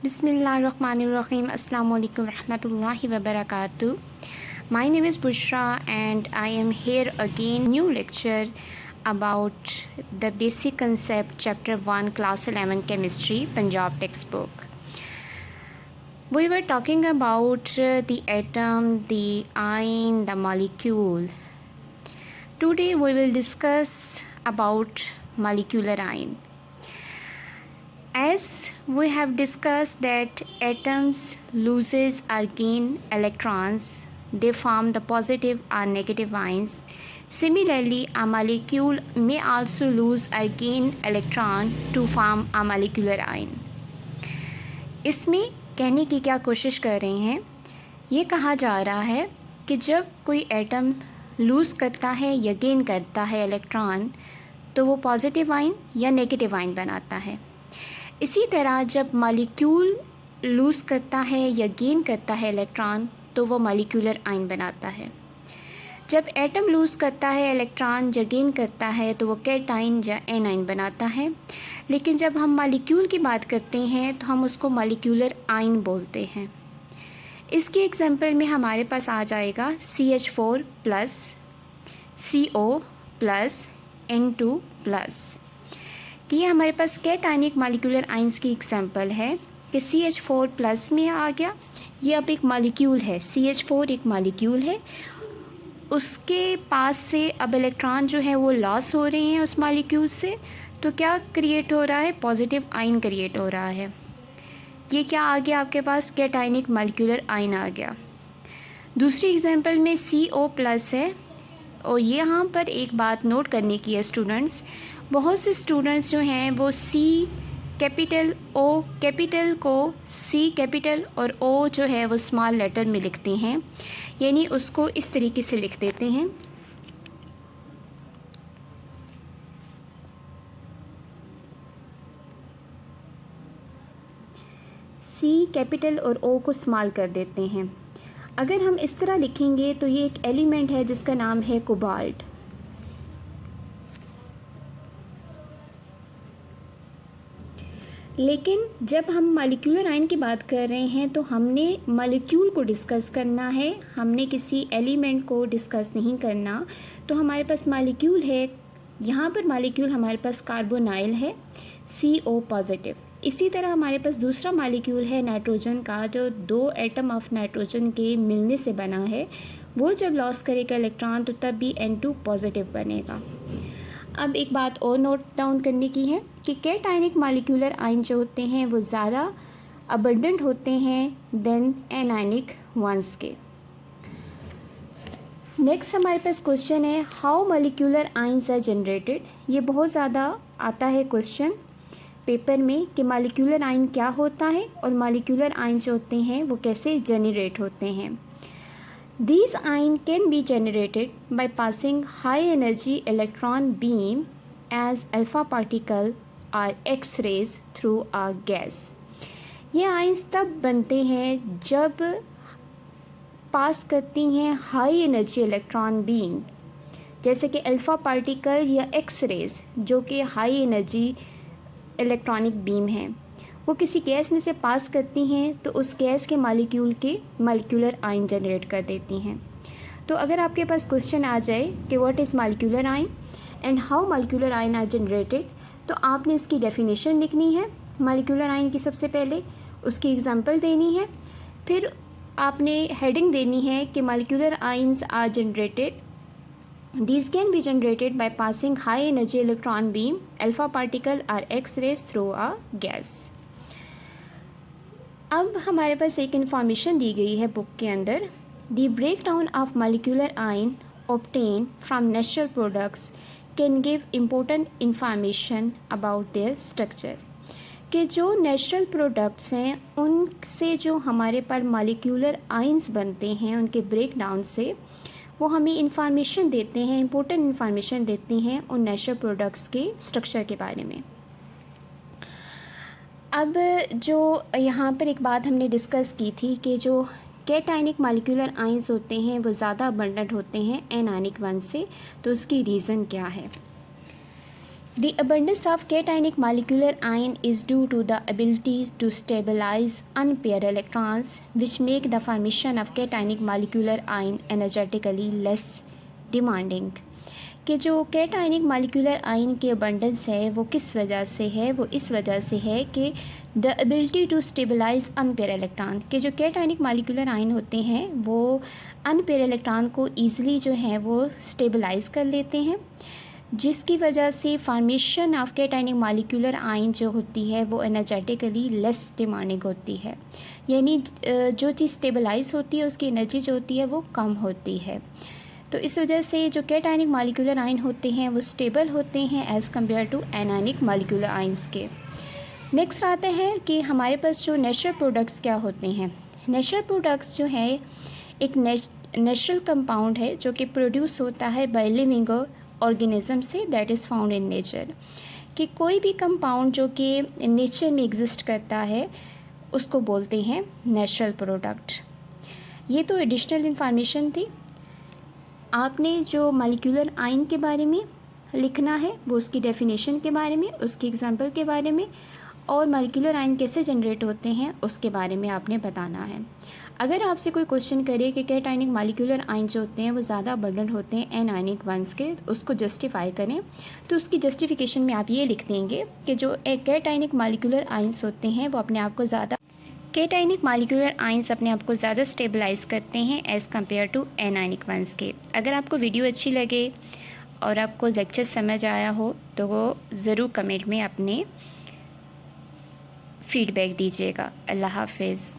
Bismillahirrahmanirrahim. Assalamualaikum warahmatullahi wabarakatuh. My name is Bushra and I am here again new lecture about the basic concept chapter 1 class 11 chemistry Punjab textbook. We were talking about the atom, the ion, the molecule. Today we will discuss about molecular ion. As we have discussed that atoms loses or gain electrons, they form the positive or negative ions. Similarly, a molecule may also lose or gain electron to form a molecular ion. इसमें कहने की क्या कोशिश कर रहे हैं, ये कहा जा रहा है कि जब कोई एटम लूज़ करता है या गेन करता है इलेक्ट्रॉन तो वो पॉजिटिव आयन या नेगेटिव आयन बनाता है। इसी तरह जब मॉलिक्यूल लूज़ करता है या गेन करता है इलेक्ट्रॉन तो वो मॉलिक्यूलर आयन बनाता है। जब एटम लूज़ करता है इलेक्ट्रॉन या गेन करता है तो वो कैटायन या एनायन बनाता है। लेकिन जब हम मॉलिक्यूल की बात करते हैं तो हम उसको मॉलिक्यूलर आयन बोलते हैं। इसके एग्जांपल में हमारे पास आ जाएगा CH4 plus CO plus N2 plus कि ये हमारे पास कैटायनिक मॉलिक्यूलर आयंस की एग्जांपल है कि CH4 प्लस में आ गया। ये अब एक मॉलिक्यूल है, CH4 एक मॉलिक्यूल है, उसके पास से अब इलेक्ट्रॉन जो है वो लॉस हो रहे हैं उस मॉलिक्यूल से, तो क्या क्रिएट हो रहा है, पॉजिटिव आयन क्रिएट हो रहा है। ये क्या आ गया आपके पास, कैटायनिक मॉलिक्यूलर आयन आ गया। दूसरी एग्जांपल में CO प्लस है और ये यहाँ पर एक बात नोट करने की है स्टूडेंट्स, बहुत से स्टूडेंट्स जो हैं वो C कैपिटल O कैपिटल को C कैपिटल और O जो है वो स्मॉल लेटर में लिखते हैं, यानी उसको इस तरीके से लिख देते हैं। C कैपिटल और O को स्मॉल कर देते हैं। अगर हम इस तरह लिखेंगे तो ये एक एलिमेंट है जिसका नाम है कोबाल्ट। लेकिन जब हम मॉलिक्यूलर आयन की बात कर रहे हैं तो हमने मॉलिक्यूल को डिस्कस करना है, हमने किसी एलिमेंट को डिस्कस नहीं करना। तो हमारे पास मॉलिक्यूल है, यहाँ पर मॉलिक्यूल हमारे पास कार्बोनाइल है CO पॉजिटिव। इसी तरह हमारे पास दूसरा मॉलिक्यूल है नाइट्रोजन का, जो 2 एटम ऑफ नाइट्रोजन के मिलने से बना है। वो जब लॉस करेगा इलेक्ट्रॉन तो तब भी N2 पॉजिटिव बनेगा। अब एक बात और नोट डाउन करने की है कि कैटायनिक मॉलिक्यूलर आयन जो होते हैं वो ज़्यादा अबंडेंट होते हैं देन एनायनिक वंस के। नेक्स्ट हमारे पास क्वेश्चन है how molecular ions are generated. ये बहुत ज़्यादा आता है क्वेश्चन पेपर में कि मॉलिक्यूलर आयन क्या होता है और मॉलिक्यूलर आयन जो होते हैं वो कैसे जनरेट होते हैं। These ions can be generated by passing high energy electron beam as alpha particle or X-rays through a gas। ये आयंस तब बनते हैं जब पास करती हैं हाई एनर्जी इलेक्ट्रॉन बीम, जैसे कि अल्फ़ा पार्टिकल या एक्स-रेज जो कि हाई एनर्जी इलेक्ट्रॉनिक बीम है, वो किसी गैस में से पास करती हैं तो उस गैस के मॉलिक्यूल के मॉलिक्यूलर आयन जनरेट कर देती हैं। तो अगर आपके पास क्वेश्चन आ जाए कि what is molecular ion and how molecular ion are generated, तो आपने इसकी डेफिनेशन लिखनी है मॉलिक्यूलर आयन की, सबसे पहले उसकी एग्जांपल देनी है, फिर आपने हेडिंग देनी है कि molecular ions are generated, these can be generated by passing high energy electron beam, alpha particle or X-rays through a gas। अब हमारे पास एक इन्फॉर्मेशन दी गई है बुक के अंदर, the break down of molecular ion obtained from natural products can give important information about their structure। कि जो natural products हैं उनसे जो हमारे पास मॉलिक्यूलर आयंस बनते हैं उनके ब्रेक डाउन से वो हमें इंफॉर्मेशन देते हैं, इम्पोर्टेंट इन्फॉर्मेशन देती हैं उन नेचुरल प्रोडक्ट्स के स्ट्रक्चर के बारे में। अब जो यहाँ पर एक बात हमने डिस्कस की थी कि जो कैटायनिक मॉलिक्यूलर आयंस होते हैं वो ज़्यादा अबंडेंट होते हैं एनायनिक वन से, तो उसकी रीज़न क्या है। The abundance of cationic molecular ion is due to the ability to stabilize unpaired electrons, which make the formation of cationic molecular ion energetically less demanding. कि जो कैटाइनिक मालिकुलर आयन के abundance है वो किस वजह से है, वो इस वजह से है कि the ability to stabilise unpair electron, के जो कैटाइनिक मालिकुलर आयन होते हैं वो अनपेयर इलेक्ट्रॉन को ईज़िली जो है वो स्टेबलाइज कर लेते हैं, जिसकी वजह से formation of cationic molecular ion जो होती है वो एनर्जेटिकली लेस डिमांडिंग होती है, यानी जो चीज़ स्टेबलाइज होती है उसकी एनर्जी जो होती है वो कम होती है। तो इस वजह से जो कैटाइनिक मालिकुलर आयन होते हैं वो स्टेबल होते हैं as compare to anionic molecular ions के। नेक्स्ट आते हैं कि हमारे पास जो नेचुरल प्रोडक्ट्स क्या होते हैं। नेचुरल प्रोडक्ट्स जो है एक नेचुरल कंपाउंड है जो कि प्रोड्यूस होता है बाय लिविंग ऑर्गेनिज्म से, that is found in nature. कि कोई भी कंपाउंड जो कि नेचर में एग्जिस्ट करता है उसको बोलते हैं नेचुरल प्रोडक्ट। ये तो एडिशनल इंफॉर्मेशन थी। आपने जो मॉलिक्यूलर आयन के बारे में लिखना है वो उसकी डेफिनेशन के बारे में, उसकी एग्जांपल के बारे में, और मॉलिक्यूलर आयन कैसे जनरेट होते हैं उसके बारे में आपने बताना है। अगर आपसे कोई क्वेश्चन करे कि कैटाइनिक मॉलिक्यूलर आयन जो होते हैं वो ज़्यादा अबंडेंट होते हैं एनायनिक वंस के, उसको जस्टिफाई करें, तो उसकी जस्टिफिकेशन में आप ये लिख देंगे कि जो कैटाइनिक मॉलिक्यूलर आयन्स होते हैं वो अपने आप को ज़्यादा कैटाइनिक मॉलिक्यूलर आयंस अपने आप को ज़्यादा स्टेबलाइज करते हैं as compare to anionic ones के। अगर आपको वीडियो अच्छी लगे और आपको लेक्चर समझ आया हो तो वो ज़रूर कमेंट में अपने फीडबैक दीजिएगा। अल्लाह हाफिज़।